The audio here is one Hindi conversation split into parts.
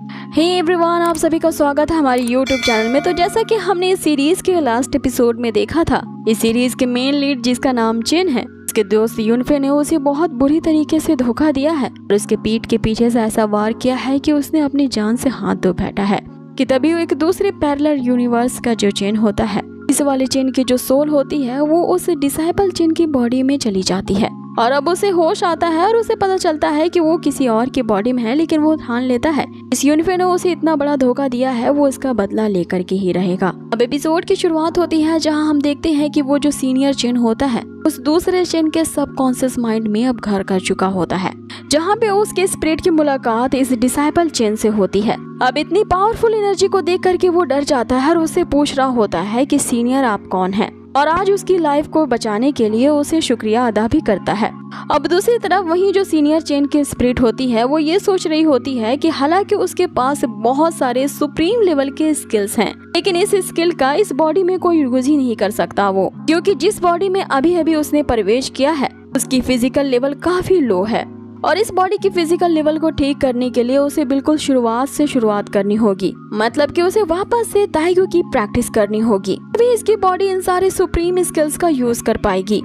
हे एवरीवन, आप सभी का स्वागत है हमारे यूट्यूब चैनल में। तो जैसा कि हमने इस सीरीज के लास्ट एपिसोड में देखा था, इस सीरीज के मेन लीड जिसका नाम चिन है, उसके दोस्त यूनफे ने उसे बहुत बुरी तरीके से धोखा दिया है और उसके पीठ के पीछे से ऐसा वार किया है कि उसने अपनी जान से हाथ धो बैठा है कि तभी वो एक दूसरे पैरेलल यूनिवर्स का जो चिन होता है, इस वाले चिन की जो सोल होती है वो उस डिसाइपल चिन की बॉडी में चली जाती है और अब उसे होश आता है और उसे पता चलता है कि वो किसी और की बॉडी में है। लेकिन वो ठान लेता है इस यूनिफे ने उसे इतना बड़ा धोखा दिया है, वो इसका बदला लेकर के ही रहेगा। अब एपिसोड की शुरुआत होती है जहां हम देखते हैं कि वो जो सीनियर चिन होता है उस दूसरे चिन के सबकॉन्शियस माइंड में अब घर कर चुका होता है, जहाँ पे उसके स्पिरिट की मुलाकात इस डिसाइपल चिन से होती है। अब इतनी पावरफुल एनर्जी को देख करके वो डर जाता है और उससे पूछ रहा होता है कि सीनियर आप कौन है, और आज उसकी लाइफ को बचाने के लिए उसे शुक्रिया अदा भी करता है। अब दूसरी तरफ वही जो सीनियर चेन की स्पिरिट होती है वो ये सोच रही होती है कि हालांकि उसके पास बहुत सारे सुप्रीम लेवल के स्किल्स हैं, लेकिन इस स्किल का इस बॉडी में कोई यूज ही नहीं कर सकता वो, क्योंकि जिस बॉडी में अभी अभी उसने प्रवेश किया है उसकी फिजिकल लेवल काफी लो है और इस बॉडी की फिजिकल लेवल को ठीक करने के लिए उसे बिल्कुल शुरुआत से शुरुआत करनी होगी, मतलब कि उसे वापस से ताइक्वांडो की प्रैक्टिस करनी होगी, तभी इसकी बॉडी इन सारे सुप्रीम स्किल्स का यूज कर पाएगी।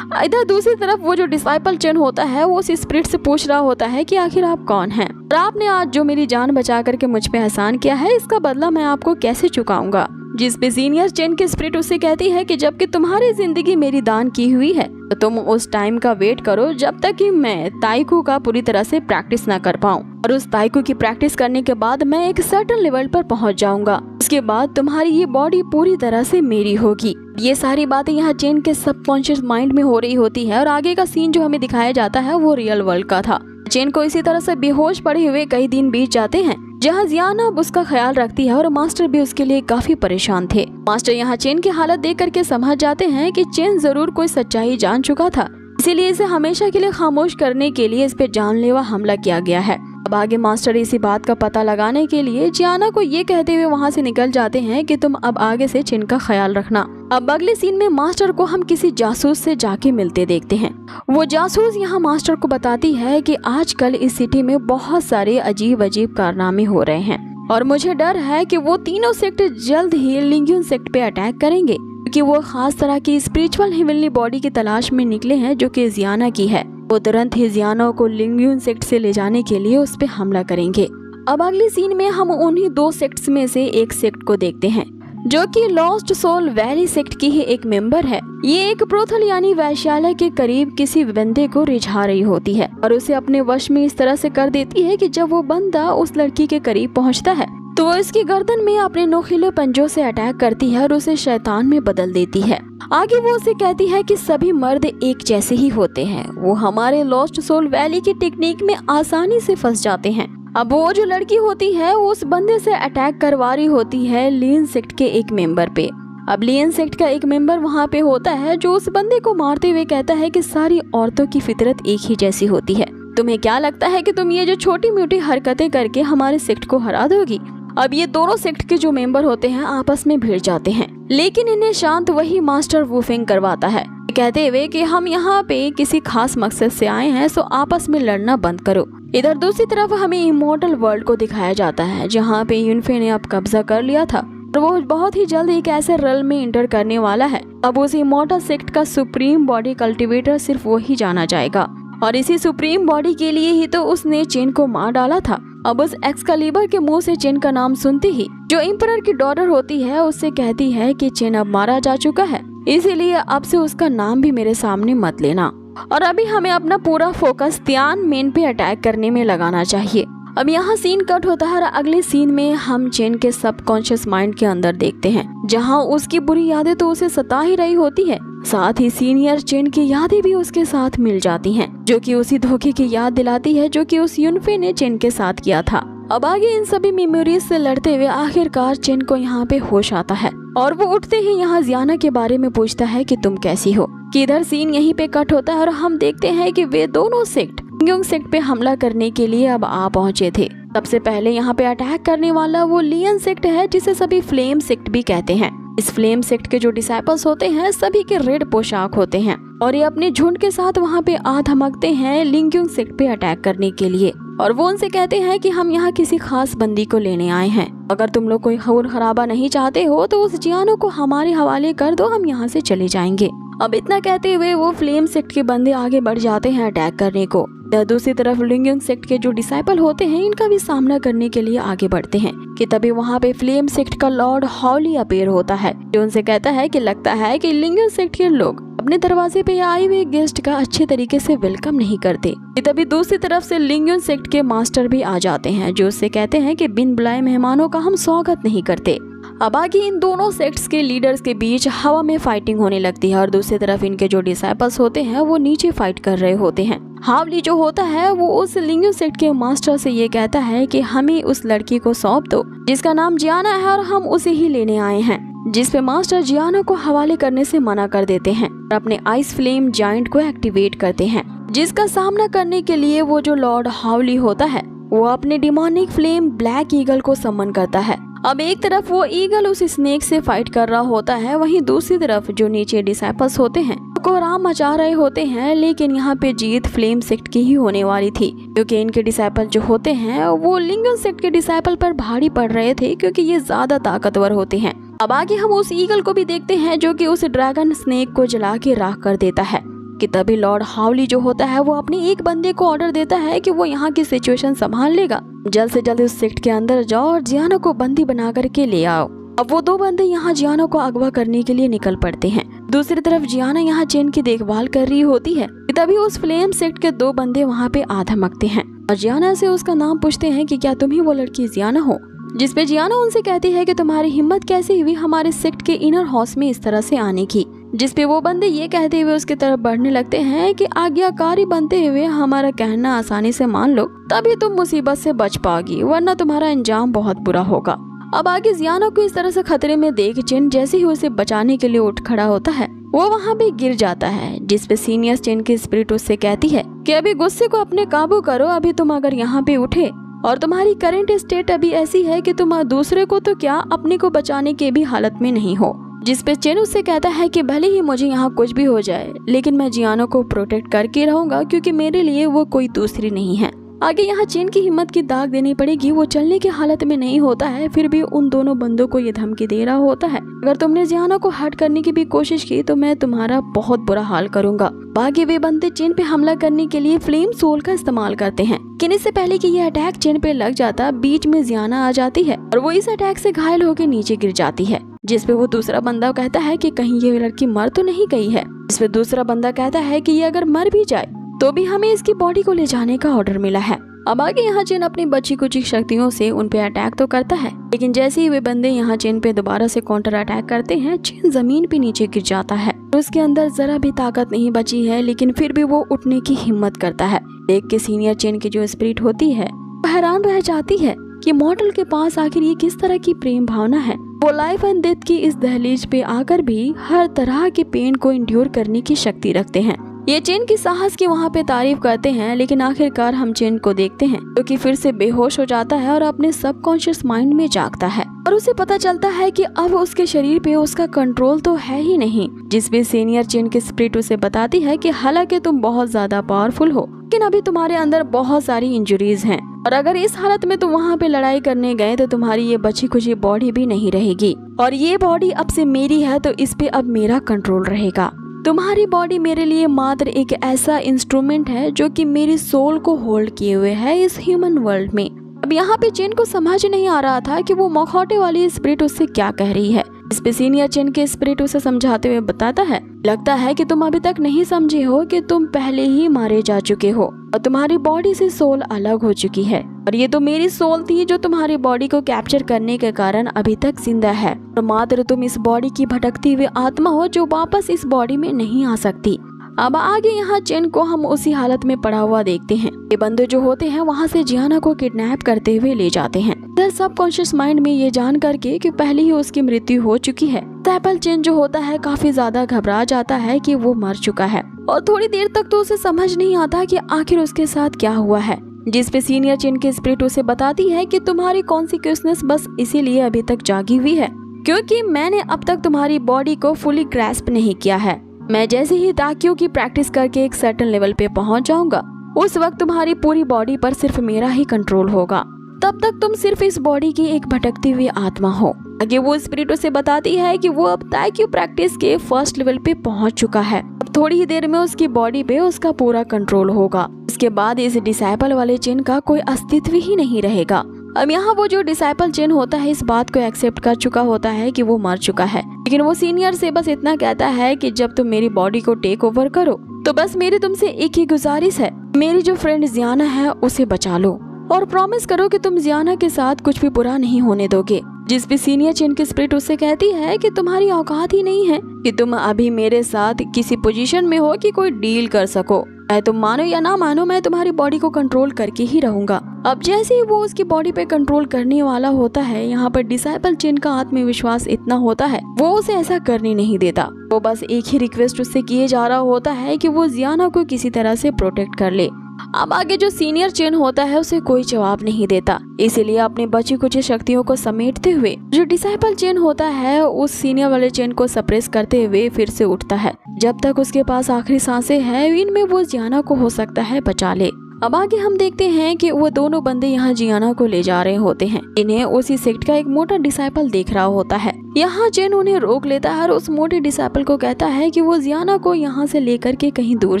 इधर दूसरी तरफ वो जो डिसाइपल चिन होता है वो उस स्पिरिट से पूछ रहा होता है कि आखिर आप कौन हैं और आपने आज जो मेरी जान बचा करके मुझ पे एहसान किया है, इसका बदला मैं आपको कैसे चुकाऊंगा। जिस पे सीनियर चिन की स्पिरिट उससे कहती है कि जबकि तुम्हारी जिंदगी मेरी दान की हुई है तो तुम उस टाइम का वेट करो जब तक कि मैं ताइक्वांडो का पूरी तरह से प्रैक्टिस ना कर पाऊँ, और उस ताइक्वांडो की प्रैक्टिस करने के बाद मैं एक सर्टेन लेवल पर पहुंच जाऊंगा। उसके बाद तुम्हारी ये बॉडी पूरी तरह से मेरी होगी। ये सारी बातें यहाँ चिन के सबकॉन्शियस माइंड में हो रही होती है और आगे का सीन जो हमें दिखाया जाता है वो रियल वर्ल्ड का था। चिन को इसी तरह से बेहोश पड़े हुए कई दिन बीत जाते हैं, जहाँ जियाना अब उसका ख्याल रखती है और मास्टर भी उसके लिए काफी परेशान थे। मास्टर यहाँ चिन की हालत देख करके समझ जाते हैं कि चिन जरूर कोई सच्चाई जान चुका था, इसीलिए इसे हमेशा के लिए खामोश करने के लिए इस पे जानलेवा हमला किया गया है। अब आगे मास्टर इसी बात का पता लगाने के लिए जियाना को ये कहते हुए वहाँ से निकल जाते हैं कि तुम अब आगे से चिन का ख्याल रखना। अब अगले सीन में मास्टर को हम किसी जासूस से जाके मिलते देखते हैं। वो जासूस यहाँ मास्टर को बताती है कि आजकल इस सिटी में बहुत सारे अजीब अजीब कारनामे हो रहे हैं और मुझे डर है कि वो तीनों सेक्ट जल्द ही लिंग्यून सेक्ट पे अटैक करेंगे, क्योंकि वो खास तरह की स्पिरिचुअल हेवनली बॉडी की तलाश में निकले हैं जो कि जियाना की है। वो तुरंत ही जियाना को लिंग्यून सेक्ट से ले जाने के लिए उस पे हमला करेंगे। अब अगले सीन में हम उन्हीं दो सेक्ट्स में से एक सेक्ट को देखते हैं जो कि लॉस्ट सोल वैली सेक्ट की ही एक मेंबर है। ये एक प्रोथल यानी वैश्यालय के करीब किसी बंदे को रिझा रही होती है और उसे अपने वश में इस तरह से कर देती है कि जब वो बंदा उस लड़की के करीब पहुंचता है तो वो इसकी गर्दन में अपने नोखिले पंजों से अटैक करती है और उसे शैतान में बदल देती है। आगे वो उसे कहती है कि सभी मर्द एक जैसे ही होते हैं, वो हमारे लॉस्ट सोल वैली की टेक्निक में आसानी से फंस जाते हैं। अब वो जो लड़की होती है वो उस बंदे से अटैक करवा रही होती है लियन सेक्ट के एक मेंबर पे। अब लियन सेक्ट का एक मेंबर वहाँ पे होता है जो उस बंदे को मारते हुए कहता है कि सारी औरतों की फितरत एक ही जैसी होती है, तुम्हें क्या लगता है कि तुम ये जो छोटी मोटी हरकतें करके हमारे सेक्ट को हरा दोगी। अब ये दोनों सेक्ट के जो मेंबर होते हैं आपस में भिड़ जाते हैं, लेकिन इन्हें शांत वही मास्टर वुफिंग करवाता है, कहते हुए कि हम यहाँ पे किसी खास मकसद से आए हैं, सो आपस में लड़ना बंद करो। इधर दूसरी तरफ हमें इमॉर्टल वर्ल्ड को दिखाया जाता है जहाँ पे यूनफे ने अब कब्जा कर लिया था और वो बहुत ही जल्द एक ऐसे रल में इंटर करने वाला है। अब उस इमॉर्टल सेक्ट का सुप्रीम बॉडी कल्टिवेटर सिर्फ वो ही जाना जाएगा और इसी सुप्रीम बॉडी के लिए ही तो उसने चिन को मार डाला था। अब उस एक्सकलीबर के मुंह से चिन का नाम सुनते ही जो एम्परर की डॉटर होती है उससे कहती है कि चिन अब मारा जा चुका है, इसीलिए अब से उसका नाम भी मेरे सामने मत लेना। और अभी हमें अपना पूरा फोकस तियान मेन पे अटैक करने में लगाना चाहिए। अब यहाँ सीन कट होता है और अगले सीन में हम चिन के सबकॉन्शियस माइंड के अंदर देखते हैं जहाँ उसकी बुरी यादें तो उसे सता ही रही होती है, साथ ही सीनियर चिन की यादें भी उसके साथ मिल जाती हैं, जो कि उसी धोखे की याद दिलाती है जो कि उस यूनफे ने चिन के साथ किया था। अब आगे इन सभी मेमोरीज से लड़ते हुए आखिरकार चिन को यहाँ पे होश आता है और वो उठते ही यहाँ जियाना के बारे में पूछता है कि तुम कैसी हो। कि इधर सीन यहीं पे कट होता है और हम देखते हैं कि वे दोनों सेक्ट लिंग्यून सेक्ट पे हमला करने के लिए अब आ पहुंचे थे। सबसे पहले यहाँ पे अटैक करने वाला वो लियन सेक्ट है जिसे सभी फ्लेम सेक्ट भी कहते हैं। इस फ्लेम सेक्ट के जो डिसाइपल्स होते हैं सभी के रेड पोशाक होते हैं और ये अपने झुंड के साथ वहाँ पे आ धमकते हैं लिंग्यून सेक्ट पे अटैक करने के लिए। और वो उनसे कहते हैं कि हम यहाँ किसी खास बंदी को लेने आए हैं। अगर तुम लोग कोई खून खराबा नहीं चाहते हो तो उस जियानो को हमारे हवाले कर दो, हम यहाँ से चले जाएंगे। अब इतना कहते हुए वो फ्लेम सेक्ट के बंदे आगे बढ़ जाते हैं अटैक करने को। दूसरी तरफ लिंगयुंग सेक्ट के जो डिसाइपल होते हैं इनका भी सामना करने के लिए आगे बढ़ते हैं कि तभी वहाँ पे फ्लेम सेक्ट का लॉर्ड हॉली अपीयर होता है, जो उनसे कहता है कि लगता है कि लिंगयुंग सेक्ट के लोग अपने दरवाजे पे आए हुए गेस्ट का अच्छे तरीके से वेलकम नहीं करते। तभी दूसरी तरफ से लिंगयुंग सेक्ट के मास्टर भी आ जाते हैं, जो उससे कहते हैं कि बिन बुलाए मेहमानों का हम स्वागत नहीं करते। अब आगे इन दोनों सेक्ट्स के लीडर्स के बीच हवा में फाइटिंग होने लगती है और दूसरी तरफ इनके जो डिसाइपल्स होते हैं वो नीचे फाइट कर रहे होते हैं। हावली जो होता है वो उस लिंगयुंग सेक्ट के मास्टर से ये कहता है कि हमें उस लड़की को सौंप दो जिसका नाम जियाना है और हम उसे ही लेने आए हैं, जिस पे मास्टर जियाना को हवाले करने से मना कर देते हैं और अपने आइस फ्लेम जायंट को एक्टिवेट करते हैं, जिसका सामना करने के लिए वो जो लॉर्ड हावली होता है वो अपने डिमोनिक फ्लेम ब्लैक ईगल को समन करता है। अब एक तरफ वो ईगल उस स्नेक से फाइट कर रहा होता है, वहीं दूसरी तरफ जो नीचे डिसाइपल्स होते हैं कोहराम मचा रहे होते हैं। लेकिन यहाँ पे जीत फ्लेम सेक्ट की ही होने वाली थी, क्योंकि इनके डिसाइपल जो होते हैं वो लिंगयुंग सेक्ट के डिसाइपल पर भारी पड़ रहे थे, क्योंकि ये ज्यादा ताकतवर होते हैं। अब आगे हम उस ईगल को भी देखते हैं जो कि उस ड्रैगन स्नेक को जला के राख कर देता है कि तभी लॉर्ड हावली जो होता है वो अपने एक बंदे को ऑर्डर देता है कि वो यहाँ की सिचुएशन संभाल लेगा, जल्द से जल्द उस सेक्ट के अंदर जाओ और जियाना को बंदी बना करके ले आओ। अब वो दो बंदे यहाँ जियाना को अगवा करने के लिए निकल पड़ते हैं। दूसरी तरफ जियाना यहाँ चेन की देखभाल कर रही होती है, तभी उस फ्लेम सेक्ट के दो बंदे वहाँ पे आ धमकते हैं और जियाना से उसका नाम पूछते हैं कि क्या तुम ही वो लड़की जियाना हो, जिसपे जियाना उनसे कहती है कि तुम्हारी हिम्मत कैसे हुई हमारे सेक्ट के इनर हाउस में इस तरह से आने की, जिसपे वो बंदे ये कहते हुए उसकी तरफ बढ़ने लगते हैं कि आज्ञाकारी बनते हुए हमारा कहना आसानी से मान लो, तभी तुम मुसीबत से बच पाओगी, वरना तुम्हारा अंजाम बहुत बुरा होगा। अब आगे जियाना को इस तरह से खतरे में देख चिन जैसे ही उसे बचाने के लिए उठ खड़ा होता है वो वहाँ पे गिर जाता है, जिसपे सीनियर चिन की स्पिरिट उससे कहती है कि अभी गुस्से को अपने काबू करो, अभी तुम अगर यहाँ पे उठे और तुम्हारी करंट स्टेट अभी ऐसी है कि तुम दूसरे को तो क्या अपने को बचाने के भी हालत में नहीं हो, जिसपे चेन उससे कहता है कि भले ही मुझे यहाँ कुछ भी हो जाए लेकिन मैं जियाना को प्रोटेक्ट करके रहूंगा, क्योंकि मेरे लिए वो कोई दूसरी नहीं है। आगे यहाँ चेन की हिम्मत की दाग देनी पड़ेगी, वो चलने की हालत में नहीं होता है, फिर भी उन दोनों बंदों को ये धमकी दे रहा होता है अगर तुमने जियाना को हर्ट करने की भी कोशिश की तो मैं तुम्हारा बहुत बुरा हाल करूंगा। बाकी वे बंदे चेन पे हमला करने के लिए फ्लेम सोल का इस्तेमाल करते हैं, लेकिन इससे पहले कि ये अटैक चेन पे लग जाता बीच में जियाना आ जाती है और वो इस अटैक से घायल होकर नीचे गिर जाती है, जिसपे वो दूसरा बंदा कहता है कि कहीं ये लड़की मर तो नहीं गई है। जिसपे दूसरा बंदा कहता है कि ये अगर मर भी जाए तो भी हमें इसकी बॉडी को ले जाने का ऑर्डर मिला है। अब आगे यहाँ चेन अपनी बची कुची शक्तियों से उन पे अटैक तो करता है, लेकिन जैसे ही वे बंदे यहाँ चेन पे दोबारा से काउंटर अटैक करते हैं चेन जमीन पे नीचे गिर जाता है। उसके अंदर जरा भी ताकत नहीं बची है, लेकिन फिर भी वो उठने की हिम्मत करता है। देख के सीनियर चेन की जो स्पिरिट होती है वो हैरान रह जाती है कि मॉडल के पास आखिर ये किस तरह की प्रेम भावना है। वो लाइफ एंड डेथ की इस दहलीज पे आकर भी हर तरह के पेन को इंड्योर करने की शक्ति रखते हैं। ये चेन की साहस की वहाँ पे तारीफ करते हैं, लेकिन आखिरकार हम चेन को देखते हैं जो कि फिर से बेहोश हो जाता है और अपने सबकॉन्शियस माइंड में जागता है और उसे पता चलता है कि अब उसके शरीर पे उसका कंट्रोल तो है ही नहीं। जिसपे सीनियर चेन की स्पिरिट उसे बताती है कि हालांकि तुम बहुत ज्यादा पावरफुल हो, लेकिन अभी तुम्हारे अंदर बहुत सारी इंजुरीज हैं और अगर इस हालत में तुम वहाँ पे लड़ाई करने गए तो तुम्हारी ये बची खुची बॉडी भी नहीं रहेगी और ये बॉडी अब से मेरी है, तो इस पे अब मेरा कंट्रोल रहेगा। तुम्हारी बॉडी मेरे लिए मात्र एक ऐसा इंस्ट्रूमेंट है जो कि मेरी सोल को होल्ड किए हुए है इस ह्यूमन वर्ल्ड में। अब यहाँ पे चेन को समझ नहीं आ रहा था कि वो मखौटे वाली स्पिरिट उससे क्या कह रही है। इस पे सीनियर चेन के स्पिरिट उसे समझाते हुए बताता है, लगता है कि तुम अभी तक नहीं समझे हो कि तुम पहले ही मारे जा चुके हो और तुम्हारी बॉडी से सोल अलग हो चुकी है और ये तो मेरी सोल थी जो तुम्हारी बॉडी को कैप्चर करने के कारण अभी तक जिंदा है और मात्र तुम इस बॉडी की भटकती हुई आत्मा हो जो वापस इस बॉडी में नहीं आ सकती। अब आगे यहाँ चेन को हम उसी हालत में पड़ा हुआ देखते हैं। ये बंदे जो होते हैं वहाँ से जियाना को किडनैप करते हुए ले जाते हैं। इधर सबकॉन्शियस माइंड में ये जान करके कि पहले ही उसकी मृत्यु हो चुकी है, एप्पल चेन जो होता है काफी ज्यादा घबरा जाता है कि वो मर चुका है और थोड़ी देर तक तो उसे समझ नहीं आता कि आखिर उसके साथ क्या हुआ है। जिसपे सीनियर चेन की स्पिरिट उसे बताती है कि तुम्हारी कॉन्सिक्वेंसेस बस इसीलिए अभी तक जागी हुई है क्योंकि मैंने अब तक तुम्हारी बॉडी को फुली ग्रैस्प नहीं किया है। मैं जैसे ही ताकियों की प्रैक्टिस करके एक सर्टेन लेवल पे पहुंच जाऊंगा उस वक्त तुम्हारी पूरी बॉडी पर सिर्फ मेरा ही कंट्रोल होगा। तब तक तुम सिर्फ इस बॉडी की एक भटकती हुई आत्मा हो। आगे वो स्पिरिट उसे बताती है कि वो अब ताइक्यू प्रैक्टिस के फर्स्ट लेवल पे पहुंच चुका है। अब थोड़ी ही देर में उसकी बॉडी पे उसका पूरा कंट्रोल होगा। इसके बाद इस डिसाइपल वाले चिन का कोई अस्तित्व ही नहीं रहेगा। अब यहाँ वो जो डिसाइपल चिन होता है इस बात को एक्सेप्ट कर चुका होता है कि वो मर चुका है, लेकिन वो सीनियर से बस इतना कहता है कि जब तुम मेरी बॉडी को टेक ओवर करो तो बस मेरी तुमसे एक ही गुजारिश है, मेरी जो फ्रेंड जियाना है उसे बचा लो और प्रॉमिस करो कि तुम जियाना के साथ कुछ भी बुरा नहीं होने दोगे। जिस पे सीनियर चिन की स्पिरिट उससे कहती है कि तुम्हारी औकात ही नहीं है कि तुम अभी मेरे साथ किसी पोजीशन में हो कि कोई डील कर सको। चाहे तुम मानो या ना मानो, मैं तुम्हारी बॉडी को कंट्रोल करके ही रहूंगा। अब जैसे ही वो उसकी बॉडी पे कंट्रोल करने वाला होता है, यहाँ पर डिसाइपल चिन का आत्मविश्वास इतना होता है वो उसे ऐसा करने नहीं देता। वो बस एक ही रिक्वेस्ट उससे किए जा रहा होता है कि वो जियाना को किसी तरह से प्रोटेक्ट कर ले। अब आगे जो सीनियर चिन होता है उसे कोई जवाब नहीं देता, इसीलिए अपनी बची कुछ शक्तियों को समेटते हुए जो डिसाइपल चिन होता है उस सीनियर वाले चिन को सप्रेस करते हुए फिर से उठता है। जब तक उसके पास आखिरी सांसें हैं इनमें वो जियाना को हो सकता है बचा ले। अब आगे हम देखते हैं कि वो दोनों बंदे यहाँ जियाना को ले जा रहे होते हैं। इन्हें उसी सेक्ट का एक मोटा डिसाइपल देख रहा होता है। यहाँ चिन उन्हें रोक लेता है और उस मोटे डिसाइपल को कहता है कि वो जियाना को यहाँ से लेकर के कहीं दूर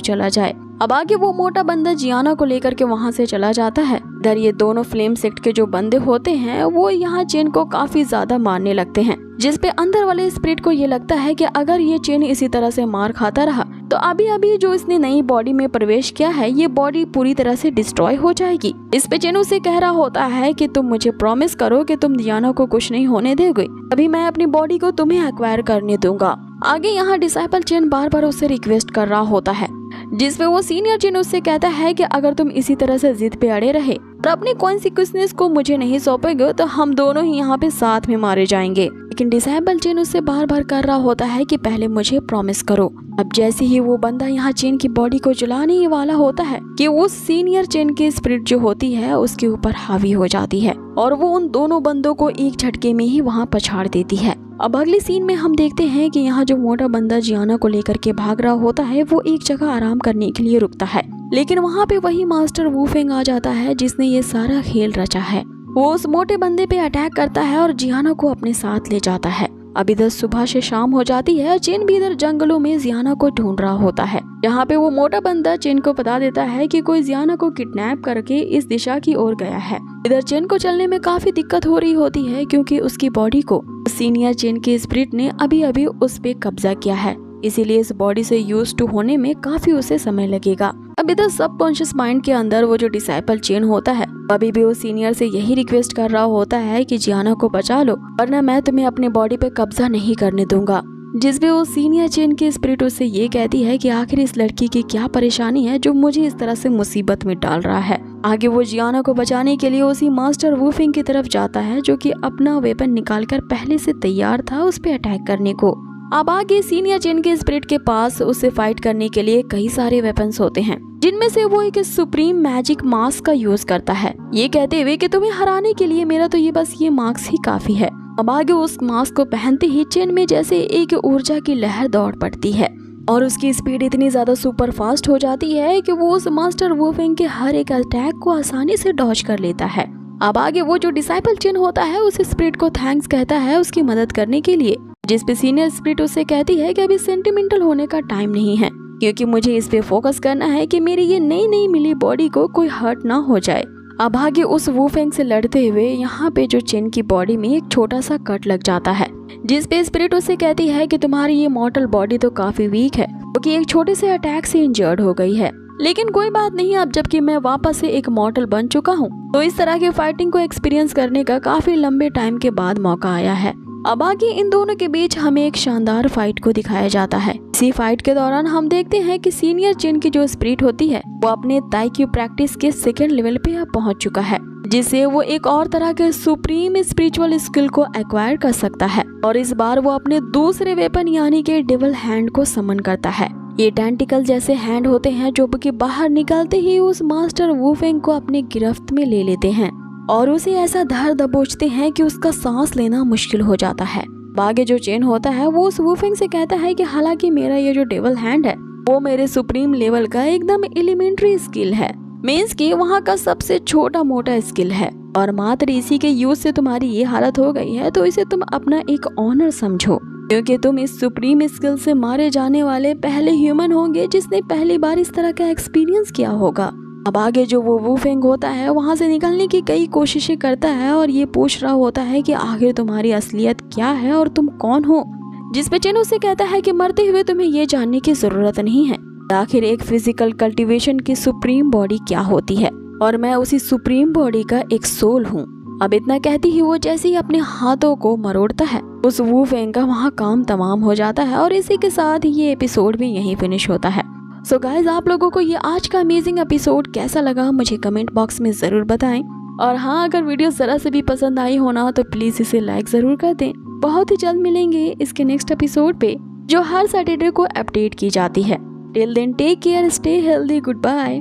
चला जाए। अब आगे वो मोटा बंदा जियाना को लेकर के वहाँ से चला जाता है। इधर ये दोनों फ्लेम सेक्ट के जो बंदे होते हैं वो यहाँ चिन को काफी ज्यादा मारने लगते हैं, जिसपे अंदर वाले स्पिरिट को ये लगता है कि अगर ये चिन इसी तरह से मार खाता रहा तो अभी अभी जो इसने नई बॉडी में प्रवेश किया है ये बॉडी पूरी तरह से डिस्ट्रॉय हो जाएगी। इस पे चिन उसे कह रहा होता है कि तुम मुझे प्रॉमिस करो कि तुम जियाना को कुछ नहीं होने दोगे, अभी मैं अपनी बॉडी को तुम्हें एक्वायर करने दूंगा। आगे यहाँ डिसाइपल चिन बार बार उससे रिक्वेस्ट कर रहा होता है, जिसपे वो सीनियर चिन उससे कहता है कि अगर तुम इसी तरह से जिद पे अड़े रहे और अपने कॉन्सिक्वेंसेस को मुझे नहीं सौंपेगे तो हम दोनों ही यहाँ पे साथ में मारे जाएंगे। लेकिन डिसाइपल चिन उससे बार बार कर रहा होता है कि पहले मुझे प्रॉमिस करो। अब जैसे ही वो बंदा यहाँ चिन की बॉडी को जलाने ही वाला होता है कि उस सीनियर चिन की स्पिरिट जो होती है उसके ऊपर हावी हो जाती है और वो उन दोनों बंदों को एक झटके में ही वहाँ पछाड़ देती है। अब अगले सीन में हम देखते हैं कि यहाँ जो मोटा बंदा जियाना को लेकर के भाग रहा होता है वो एक जगह आराम करने के लिए रुकता है, लेकिन वहाँ पे वही मास्टर वू फेंग आ जाता है जिसने ये सारा खेल रचा है। वो उस मोटे बंदे पे अटैक करता है और जियाना को अपने साथ ले जाता है। अब इधर सुबह से शाम हो जाती है। चिन भी इधर जंगलों में जियाना को ढूंढ रहा होता है। यहाँ पे वो मोटा बंदा चिन को बता देता है कि कोई जियाना को किडनैप करके इस दिशा की ओर गया है। इधर चिन को चलने में काफी दिक्कत हो रही होती है क्योंकि उसकी बॉडी को सीनियर चिन के स्पिरिट ने अभी अभी उस पे कब्जा किया है, इसीलिए इस बॉडी से यूज टू होने में काफी उसे समय लगेगा। अब इधर सबकॉन्शियस माइंड के अंदर वो जो डिसाइपल चिन होता है अभी भी वो सीनियर से यही रिक्वेस्ट कर रहा होता है कि जियाना को बचा लो वरना मैं तुम्हें अपने बॉडी पे कब्जा नहीं करने दूंगा। जिसपे वो सीनियर चिन की स्पिरिट उससे ये कहती है कि आखिर इस लड़की की क्या परेशानी है जो मुझे इस तरह से मुसीबत में डाल रहा है। आगे वो जियाना को बचाने के लिए उसी मास्टर वू फेंग की तरफ जाता है जो कि अपना वेपन निकालकर पहले से तैयार था उस पे अटैक करने को। अब आगे सीनियर चिन के स्पिरिट के पास उससे फाइट करने के लिए कई सारे वेपन्स होते हैं, जिनमें से वो एक सुप्रीम मैजिक मास्क का यूज करता है, ये कहते हुए कि तुम्हें हराने के लिए मेरा तो ये मास्क ही काफी है। अब आगे उस मास्क को पहनते ही चिन में जैसे एक ऊर्जा की लहर दौड़ पड़ती है और उसकी स्पीड इतनी ज्यादा सुपर फास्ट हो जाती है कि वो उस मास्टर वू फेंग के हर एक अटैक को आसानी से डॉज कर लेता है। अब आगे वो जो डिसाइपल चिन होता है उस स्पिरिट को थैंक्स कहता है उसकी मदद करने के लिए, जिसपे सीनियर स्पिरिट उससे कहती है कि अभी सेंटिमेंटल होने का टाइम नहीं है क्योंकि मुझे इस पे फोकस करना है कि मेरी ये नई मिली बॉडी को कोई हर्ट ना हो जाए। अब आगे उस वू फेंग से लड़ते हुए यहाँ पे जो चिन की बॉडी में एक छोटा सा कट लग जाता है, जिसपे स्पिरिट उससे कहती है कि तुम्हारी ये मॉर्टल बॉडी तो काफी वीक है क्योंकि एक छोटे से अटैक से इंजर्ड हो गई है, लेकिन कोई बात नहीं, अब जबकि मैं वापस से एक मॉर्टल बन चुका हूँ तो इस तरह की फाइटिंग को एक्सपीरियंस करने का काफी लंबे टाइम के बाद मौका आया है। अब आगे इन दोनों के बीच हमें एक शानदार फाइट को दिखाया जाता है। इसी फाइट के दौरान हम देखते हैं कि सीनियर चिन की जो स्पिरिट होती है वो अपने ताइक्यू प्रैक्टिस के सेकेंड लेवल पे अब पहुंच चुका है, जिससे वो एक और तरह के सुप्रीम स्पिरिचुअल स्किल को एक्वायर कर सकता है और इस बार वो अपने दूसरे वेपन यानी कि डेविल हैंड को समन करता है। ये टेंटिकल जैसे हैंड होते हैं जो कि बाहर निकलते ही उस मास्टर वू फेंग को अपने गिरफ्त में ले लेते हैं और उसे ऐसा धर दबोचते हैं कि उसका सांस लेना मुश्किल हो जाता है। आगे जो चेन होता है वो उस वू फेंग से कहता है कि हालांकि मेरा ये जो डेविल हैंड है वो मेरे सुप्रीम लेवल का एकदम एलिमेंट्री स्किल है, मीन्स कि वहाँ का सबसे छोटा मोटा स्किल है और मात्र इसी के यूज से तुम्हारी ये हालत हो गई है, तो इसे तुम अपना एक ऑनर समझो, क्योंकि तुम इस सुप्रीम स्किल से मारे जाने वाले पहले ह्यूमन होंगे जिसने पहली बार इस तरह का एक्सपीरियंस किया होगा। अब आगे जो वो वुफेंग होता है वहाँ से निकलने की कई कोशिशें करता है और ये पूछ रहा होता है कि आखिर तुम्हारी असलियत क्या है और तुम कौन हो, जिस पे चेन उसे कहता है कि मरते हुए तुम्हें ये जानने की जरूरत नहीं है आखिर एक फिजिकल कल्टीवेशन की सुप्रीम बॉडी क्या होती है, और मैं उसी सुप्रीम बॉडी का एक सोल हूँ। अब इतना कहती ही वो जैसे ही अपने हाथों को मरोड़ता है, उस वुफेंग का वहाँ काम तमाम हो जाता है और इसी के साथ ये एपिसोड भी यहीं फिनिश होता है। सो गाइज, आप लोगों को ये आज का अमेजिंग एपिसोड कैसा लगा मुझे कमेंट बॉक्स में जरूर बताएं, और हाँ, अगर वीडियो जरा से भी पसंद आई हो ना तो प्लीज इसे लाइक जरूर कर दें। बहुत ही जल्द मिलेंगे इसके नेक्स्ट एपिसोड पे, जो हर सैटरडे को अपडेट की जाती है। Till then take care, stay healthy, good bye.